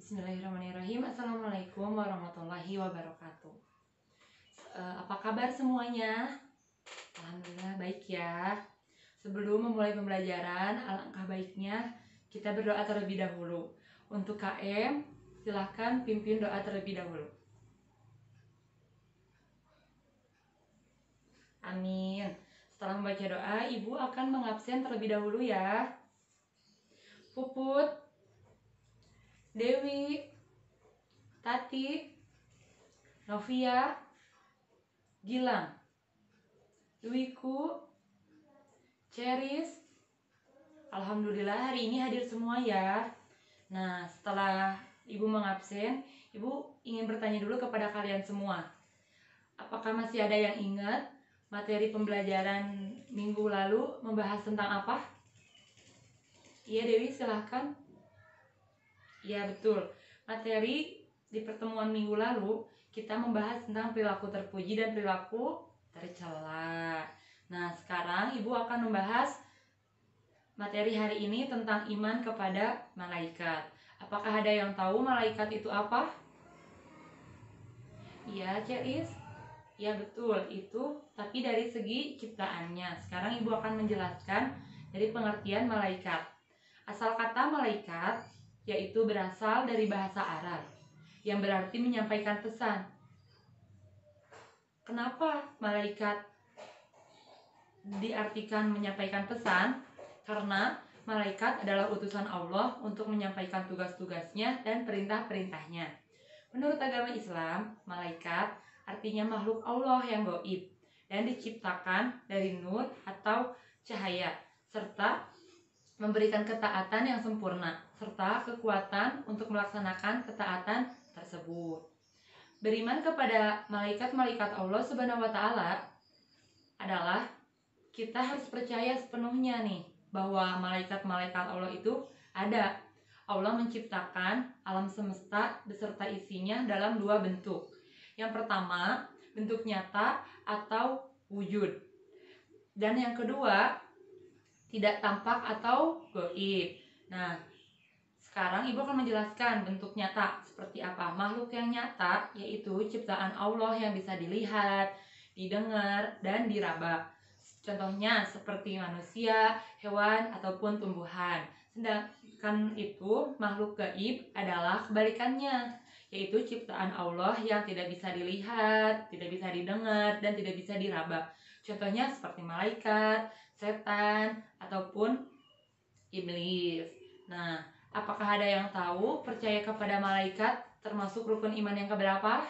Bismillahirrahmanirrahim. Assalamualaikum warahmatullahi wabarakatuh. Apa kabar semuanya? Alhamdulillah baik ya. Sebelum memulai pembelajaran, alangkah baiknya kita berdoa terlebih dahulu. Untuk KM, silahkan pimpin doa terlebih dahulu. Amin. Setelah membaca doa, Ibu akan mengabsen terlebih dahulu ya. Puput, Dewi, Tati, Novia, Gilang, Wiku, Ceris. Alhamdulillah hari ini hadir semua ya. Nah, setelah Ibu mengabsen, Ibu ingin bertanya dulu kepada kalian semua. Apakah masih ada yang ingat materi pembelajaran minggu lalu membahas tentang apa? Iya Dewi, silahkan. Ya betul, materi di pertemuan minggu lalu kita membahas tentang perilaku terpuji dan perilaku tercela. Nah sekarang Ibu akan membahas materi hari ini tentang iman kepada malaikat. Apakah ada yang tahu malaikat itu apa? Iya Ceris. Ya betul, itu tapi dari segi ciptaannya. Sekarang Ibu akan menjelaskan dari pengertian malaikat. Asal kata malaikat yaitu berasal dari bahasa Arab yang berarti menyampaikan pesan. Kenapa malaikat diartikan menyampaikan pesan? Karena malaikat adalah utusan Allah untuk menyampaikan tugas-tugasnya dan perintah-perintahnya. Menurut agama Islam, malaikat artinya makhluk Allah yang gaib dan diciptakan dari nur atau cahaya serta memberikan ketaatan yang sempurna serta kekuatan untuk melaksanakan ketaatan tersebut. Beriman kepada malaikat-malaikat Allah Subhanahu wa taala adalah kita harus percaya sepenuhnya nih bahwa malaikat-malaikat Allah itu ada. Allah menciptakan alam semesta beserta isinya dalam dua bentuk. Yang pertama, bentuk nyata atau wujud. Dan yang kedua, tidak tampak atau gaib. Nah, sekarang Ibu akan menjelaskan bentuk nyata seperti apa. Makhluk yang nyata yaitu ciptaan Allah yang bisa dilihat, didengar, dan diraba. Contohnya seperti manusia, hewan, ataupun tumbuhan. Sedangkan itu makhluk gaib adalah kebalikannya, yaitu ciptaan Allah yang tidak bisa dilihat, tidak bisa didengar, dan tidak bisa diraba. Contohnya seperti malaikat, setan, ataupun iblis. Nah, apakah ada yang tahu percaya kepada malaikat termasuk rukun iman yang keberapa?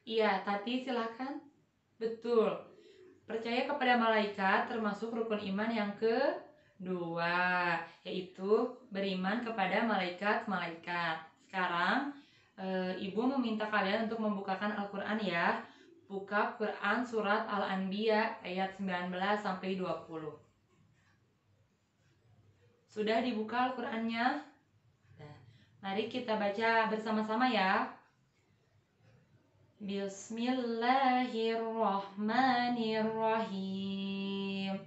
Iya, Tati silahkan. Betul, percaya kepada malaikat termasuk rukun iman yang kedua, yaitu beriman kepada malaikat-malaikat. Sekarang Ibu meminta kalian untuk membukakan Al-Quran ya. Buka Quran surat Al-Anbiya ayat 19-20. Sudah dibuka Al-Qurannya? Nah, mari kita baca bersama-sama ya. Bismillahirrahmanirrahim.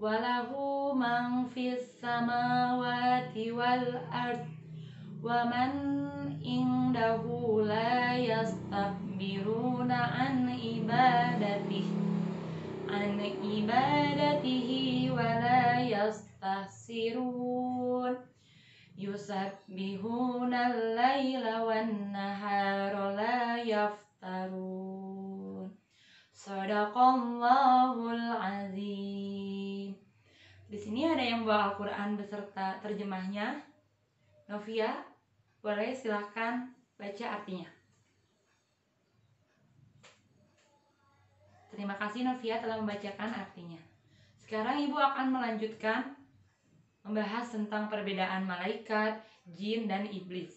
Walahu man fis samawati wal ard wa man indahu la yastakbiruna an ibadatihi wa la yastahsirun yusabbihuna al-laila wan nahara la yaftarun. Shadaqallahul azim. Di sini ada yang bawa Al-Quran beserta terjemahnya. Novia, boleh silahkan baca artinya. Terima kasih Novia telah membacakan artinya. Sekarang Ibu akan melanjutkan membahas tentang perbedaan malaikat, jin, dan iblis.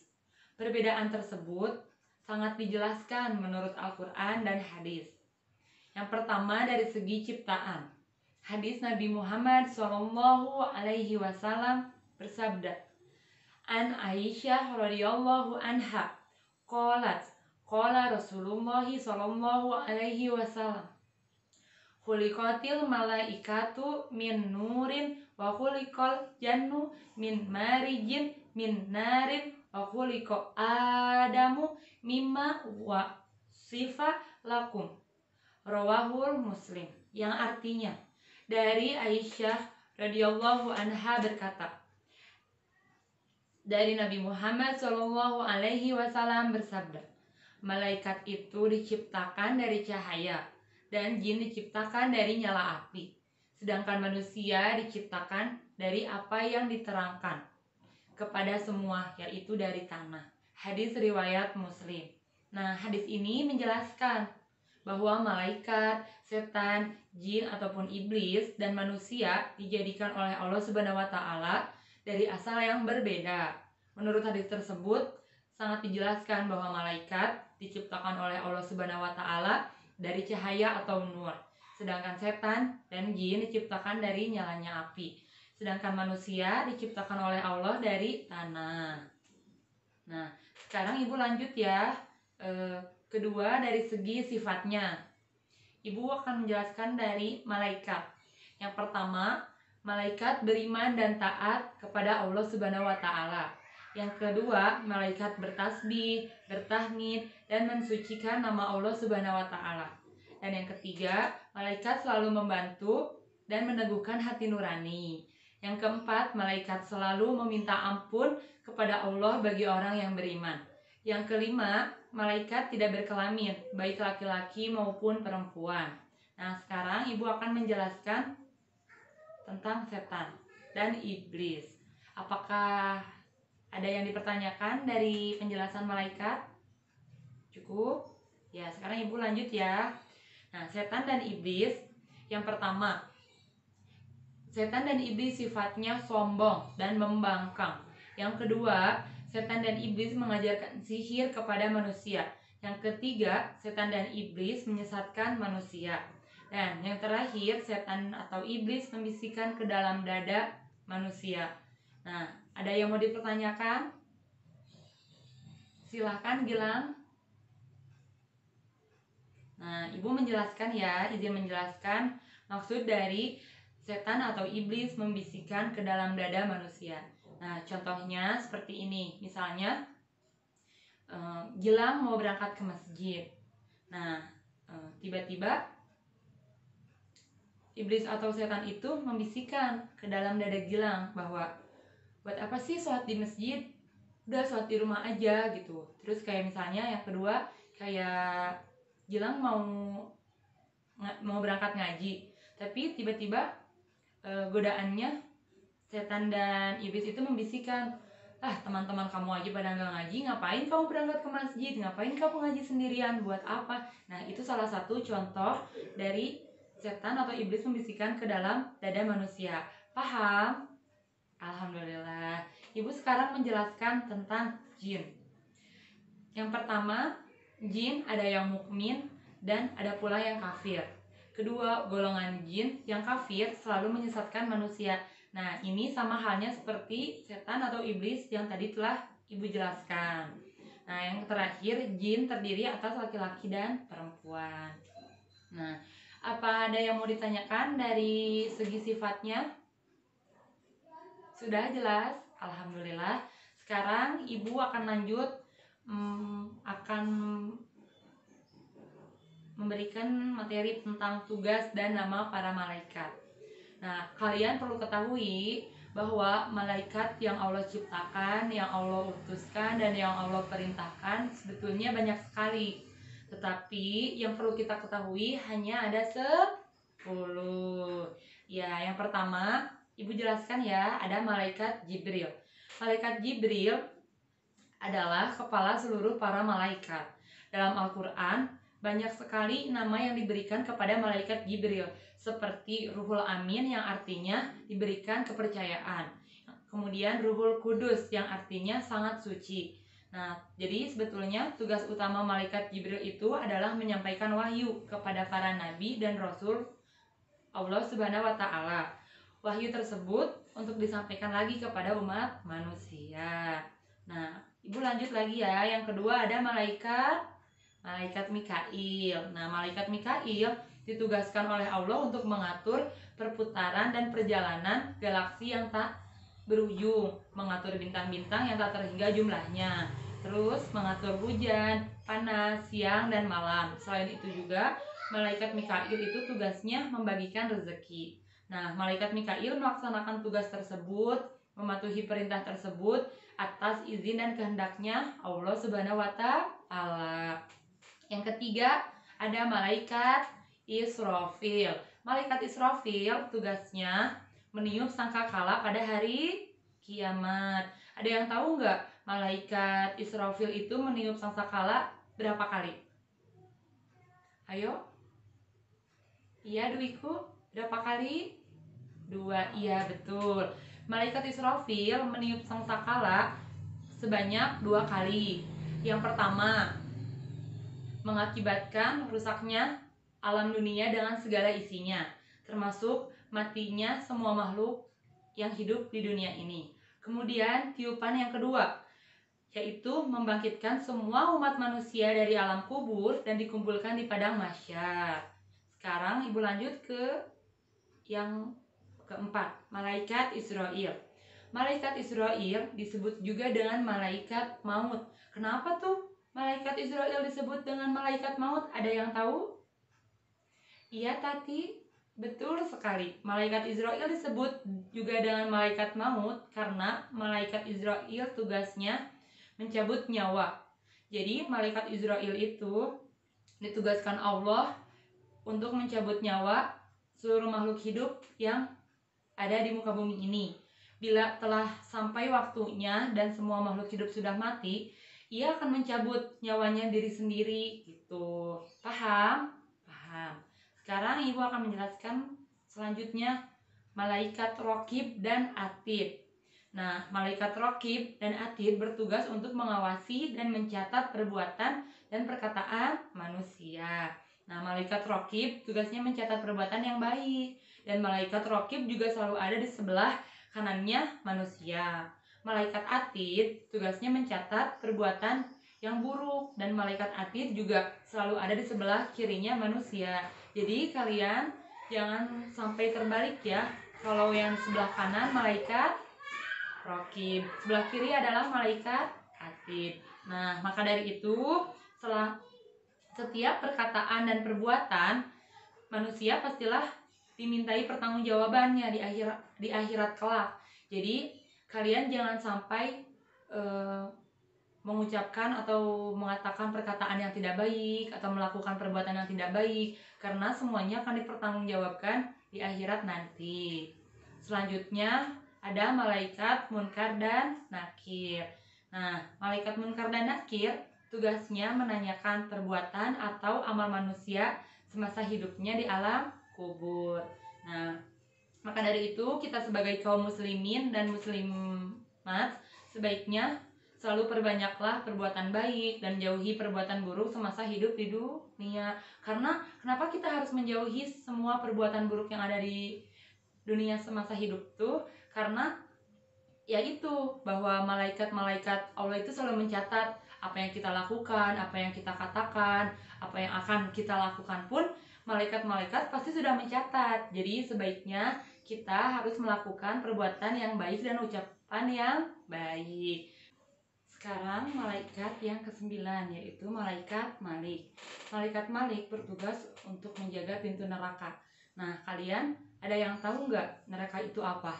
Perbedaan tersebut sangat dijelaskan menurut Al-Quran dan hadis. Yang pertama dari segi ciptaan. Hadis Nabi Muhammad SAW bersabda, An Aisyah radhiyallahu anha qalat qala Rasulullah sallallahu alaihi wasallam Khuliqatil malaikatu min nurin wa khuliqal jannu min marijin min narin wa khuliqa adamu mimma wa sifa lakum. Rawahul Muslim. Yang artinya, dari Aisyah radhiyallahu anha berkata, dari Nabi Muhammad Shallallahu alaihi wasallam bersabda, malaikat itu diciptakan dari cahaya dan jin diciptakan dari nyala api, sedangkan manusia diciptakan dari apa yang diterangkan kepada semua, yaitu dari tanah. Hadis riwayat Muslim. Nah, hadis ini menjelaskan bahwa malaikat, setan, jin ataupun iblis dan manusia dijadikan oleh Allah Subhanahu wa taala dari asal yang berbeda. Menurut hadis tersebut sangat dijelaskan bahwa malaikat diciptakan oleh Allah Subhanahu wa taala dari cahaya atau nur, sedangkan setan dan jin diciptakan dari nyalanya api, sedangkan manusia diciptakan oleh Allah dari tanah. Nah, sekarang Ibu lanjut ya. Kedua, dari segi sifatnya, Ibu akan menjelaskan dari malaikat. Yang pertama, malaikat beriman dan taat kepada Allah Subhanahu wa taala. Yang kedua, malaikat bertasbih, bertahmid, dan mensucikan nama Allah Subhanahu wa taala. Dan yang ketiga, malaikat selalu membantu dan meneguhkan hati nurani. Yang keempat, malaikat selalu meminta ampun kepada Allah bagi orang yang beriman. Yang kelima, malaikat tidak berkelamin, baik laki-laki maupun perempuan. Nah, sekarang Ibu akan menjelaskan tentang setan dan iblis. Apakah ada yang dipertanyakan dari penjelasan malaikat? Cukup? Ya, sekarang Ibu lanjut ya. Nah, setan dan iblis. Yang pertama, setan dan iblis sifatnya sombong dan membangkang. Yang kedua, setan dan iblis mengajarkan sihir kepada manusia. Yang ketiga, setan dan iblis menyesatkan manusia. Dan yang terakhir, setan atau iblis membisikkan ke dalam dada manusia. Nah, ada yang mau dipertanyakan? Silahkan Gilang. Nah, Ibu menjelaskan ya, izin menjelaskan maksud dari setan atau iblis membisikkan ke dalam dada manusia. Nah, contohnya seperti ini. Misalnya, Gilang mau berangkat ke masjid. Nah, tiba-tiba iblis atau setan itu membisikkan ke dalam dada Gilang bahwa, buat apa sih sholat di masjid? Udah sholat di rumah aja gitu. Terus kayak misalnya yang kedua, kayak Gilang mau berangkat ngaji, tapi tiba-tiba godaannya setan dan iblis itu membisikkan, teman-teman kamu aja pada nggak ngaji, ngapain kamu berangkat ke masjid, ngapain kamu ngaji sendirian, buat apa? Nah, itu salah satu contoh dari setan atau iblis membisikkan ke dalam dada manusia. Paham? Alhamdulillah. Ibu sekarang menjelaskan tentang jin. Yang pertama, jin ada yang mukmin dan ada pula yang kafir. Kedua, golongan jin yang kafir selalu menyesatkan manusia. Nah, ini sama halnya seperti setan atau iblis yang tadi telah Ibu jelaskan. Nah, yang terakhir, jin terdiri atas laki-laki dan perempuan. Nah, apa ada yang mau ditanyakan dari segi sifatnya? Sudah jelas? Alhamdulillah. Sekarang Ibu akan lanjut akan memberikan materi tentang tugas dan nama para malaikat. Nah, kalian perlu ketahui bahwa malaikat yang Allah ciptakan, yang Allah utuskan, dan yang Allah perintahkan sebetulnya banyak sekali. Tetapi yang perlu kita ketahui hanya ada 10. Ya, yang pertama, Ibu jelaskan ya, ada malaikat Jibril. Malaikat Jibril adalah kepala seluruh para malaikat. Dalam Al-Quran, banyak sekali nama yang diberikan kepada malaikat Jibril, seperti Ruhul Amin yang artinya diberikan kepercayaan. Kemudian Ruhul Kudus yang artinya sangat suci. Nah, jadi sebetulnya tugas utama malaikat Jibril itu adalah menyampaikan wahyu kepada para nabi dan rasul Allah Subhanahu wa taala. Wahyu tersebut untuk disampaikan lagi kepada umat manusia. Nah, Ibu lanjut lagi ya. Yang kedua ada malaikat Mikail. Nah, malaikat Mikail ditugaskan oleh Allah untuk mengatur perputaran dan perjalanan galaksi yang tak berujung, mengatur bintang-bintang yang tak terhingga jumlahnya, terus mengatur hujan, panas, siang, dan malam. Selain itu juga, malaikat Mikail itu tugasnya membagikan rezeki. Nah, malaikat Mikail melaksanakan tugas tersebut, mematuhi perintah tersebut atas izin dan kehendaknya Allah Subhanahu wa Ta'ala. Yang ketiga, ada malaikat Israfil. Malaikat Israfil tugasnya meniup sangkakala pada hari kiamat. Ada yang tahu nggak malaikat Israfil itu meniup sangkakala berapa kali? Ayo. Iya, Dwiku. Berapa kali? 2. Iya, betul. Malaikat Israfil meniup sangkakala sebanyak 2 kali. Yang pertama, mengakibatkan rusaknya alam dunia dengan segala isinya, termasuk matinya semua makhluk yang hidup di dunia ini. Kemudian tiupan yang kedua, yaitu membangkitkan semua umat manusia dari alam kubur dan dikumpulkan di padang mahsyar. Sekarang Ibu lanjut ke yang keempat, malaikat Israel. Malaikat Israel disebut juga dengan malaikat maut. Kenapa tuh malaikat Israel disebut dengan malaikat maut? Ada yang tahu? Iya, Tati, betul sekali. Malaikat Israel disebut juga dengan malaikat maut karena malaikat Israel tugasnya mencabut nyawa. Jadi malaikat Israel itu ditugaskan Allah untuk mencabut nyawa seluruh makhluk hidup yang ada di muka bumi ini. Bila telah sampai waktunya dan semua makhluk hidup sudah mati, ia akan mencabut nyawanya diri sendiri gitu. Paham? Paham. Sekarang Ibu akan menjelaskan selanjutnya malaikat Raqib dan Atid. Nah, malaikat Raqib dan Atid bertugas untuk mengawasi dan mencatat perbuatan dan perkataan manusia. Nah, malaikat Raqib tugasnya mencatat perbuatan yang baik, dan malaikat Raqib juga selalu ada di sebelah kanannya manusia. Malaikat Atid tugasnya mencatat perbuatan yang buruk, dan malaikat Atid juga selalu ada di sebelah kirinya manusia. Jadi kalian jangan sampai terbalik ya. Kalau yang sebelah kanan malaikat Raqib, sebelah kiri adalah malaikat Atid. Nah, maka dari itu setelah setiap perkataan dan perbuatan manusia pastilah dimintai pertanggungjawabannya di akhirat kelak. Jadi kalian jangan sampai mengucapkan atau mengatakan perkataan yang tidak baik atau melakukan perbuatan yang tidak baik, karena semuanya akan dipertanggungjawabkan di akhirat nanti. Selanjutnya ada malaikat Munkar dan Nakir. Nah, malaikat Munkar dan Nakir tugasnya menanyakan perbuatan atau amal manusia semasa hidupnya di alam kubur. Nah, maka dari itu kita sebagai kaum muslimin dan muslimat sebaiknya selalu perbanyaklah perbuatan baik dan jauhi perbuatan buruk semasa hidup di dunia. Karena kenapa kita harus menjauhi semua perbuatan buruk yang ada di dunia semasa hidup tuh? Karena yaitu bahwa malaikat-malaikat Allah itu selalu mencatat apa yang kita lakukan, apa yang kita katakan, apa yang akan kita lakukan pun malaikat-malaikat pasti sudah mencatat. Jadi sebaiknya kita harus melakukan perbuatan yang baik dan ucapan yang baik. Sekarang malaikat yang ke-9, yaitu malaikat Malik. Malaikat Malik bertugas untuk menjaga pintu neraka. Nah, kalian ada yang tahu nggak neraka itu apa?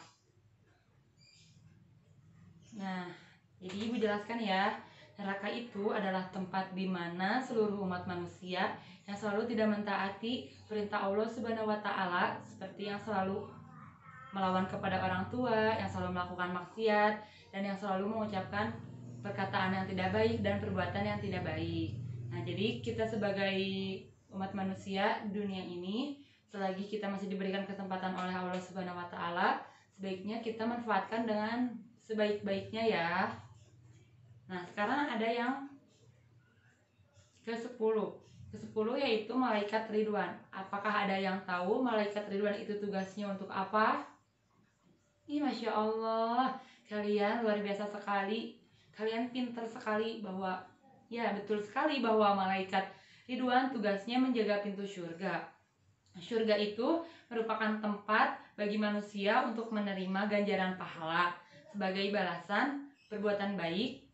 Nah, jadi Ibu jelaskan ya. Neraka itu adalah tempat di mana seluruh umat manusia yang selalu tidak mentaati perintah Allah Subhanahu wa Ta'ala, seperti yang selalu melawan kepada orang tua, yang selalu melakukan maksiat, dan yang selalu mengucapkan perkataan yang tidak baik dan perbuatan yang tidak baik. Nah, jadi kita sebagai umat manusia di dunia ini, selagi kita masih diberikan kesempatan oleh Allah Subhanahu wa Ta'ala, sebaiknya kita manfaatkan dengan sebaik-baiknya ya. Nah, sekarang ada yang ke-10. Ke-10 yaitu malaikat Ridwan. Apakah ada yang tahu malaikat Ridwan itu tugasnya untuk apa? Ih, Masya Allah, kalian luar biasa sekali. Kalian pintar sekali bahwa, ya betul sekali bahwa malaikat Ridwan tugasnya menjaga pintu surga. Surga itu merupakan tempat bagi manusia untuk menerima ganjaran pahala sebagai balasan perbuatan baik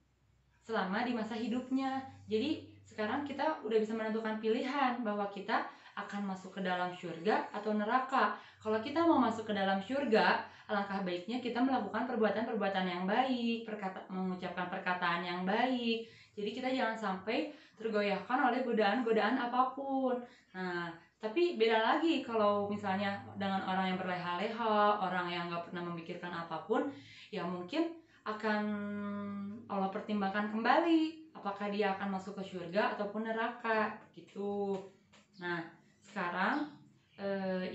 selama di masa hidupnya. Jadi sekarang kita udah bisa menentukan pilihan bahwa kita akan masuk ke dalam surga atau neraka. Kalau kita mau masuk ke dalam surga, alangkah baiknya kita melakukan perbuatan-perbuatan yang baik, mengucapkan perkataan yang baik. Jadi kita jangan sampai tergoyahkan oleh godaan-godaan apapun. Nah, tapi beda lagi kalau misalnya dengan orang yang berleha-leha, orang yang nggak pernah memikirkan apapun, ya mungkin akan Allah pertimbangkan kembali apakah dia akan masuk ke surga ataupun neraka gitu. Nah, sekarang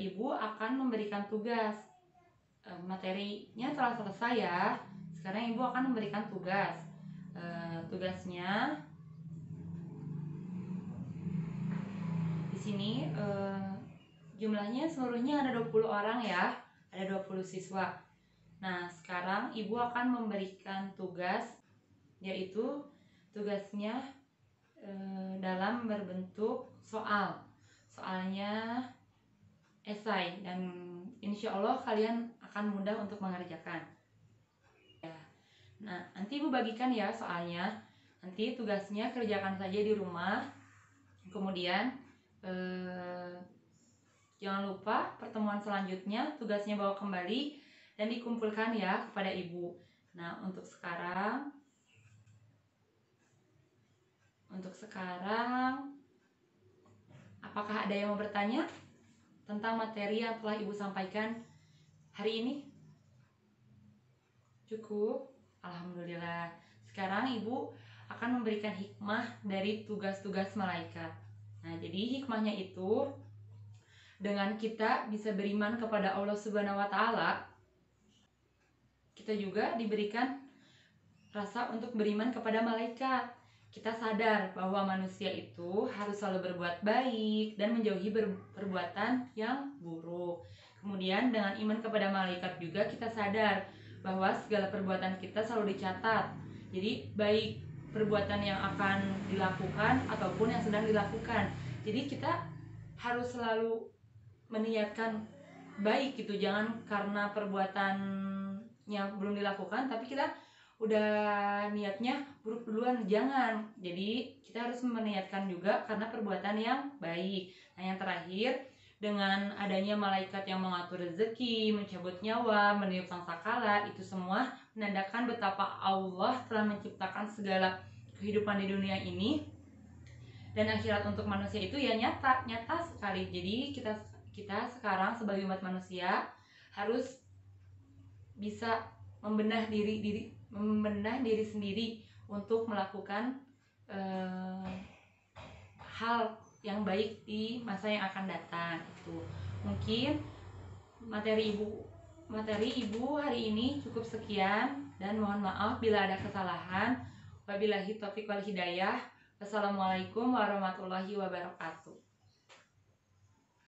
ibu akan memberikan tugas. Materinya telah selesai ya. Sekarang ibu akan memberikan tugas. Tugasnya di sini jumlahnya seluruhnya ada 20 orang ya. Ada 20 siswa. Nah, sekarang ibu akan memberikan tugas, yaitu tugasnya dalam berbentuk soal. Soalnya esai, dan insya Allah kalian akan mudah untuk mengerjakan. Nah, nanti ibu bagikan ya soalnya. Nanti tugasnya kerjakan saja di rumah. Kemudian jangan lupa pertemuan selanjutnya tugasnya bawa kembali dan dikumpulkan ya kepada ibu. Nah, untuk sekarang apakah ada yang mau bertanya tentang materi yang telah ibu sampaikan hari ini? Cukup? Alhamdulillah. Sekarang ibu akan memberikan hikmah dari tugas-tugas malaikat. Nah, jadi hikmahnya itu dengan kita bisa beriman kepada Allah Subhanahu wa taala, kita juga diberikan rasa untuk beriman kepada malaikat. Kita sadar bahwa manusia itu harus selalu berbuat baik dan menjauhi perbuatan yang buruk. Kemudian dengan iman kepada malaikat juga kita sadar bahwa segala perbuatan kita selalu dicatat. Jadi baik perbuatan yang akan dilakukan ataupun yang sedang dilakukan. Jadi kita harus selalu meniatkan baik gitu. Jangan karena perbuatannya belum dilakukan tapi kita udah niatnya buruk duluan, jangan. Jadi kita harus meniatkan juga karena perbuatan yang baik. Nah, yang terakhir, dengan adanya malaikat yang mengatur rezeki, mencabut nyawa, meniup sangkakala, itu semua menandakan betapa Allah telah menciptakan segala kehidupan di dunia ini, dan akhirat untuk manusia itu ya nyata sekali. Jadi kita sekarang sebagai umat manusia harus bisa membenah diri sendiri untuk melakukan hal yang baik di masa yang akan datang. Itu mungkin materi ibu hari ini cukup sekian, dan mohon maaf bila ada kesalahan. Wabillahi taufiq wal hidayah. Wassalamualaikum warahmatullahi wabarakatuh.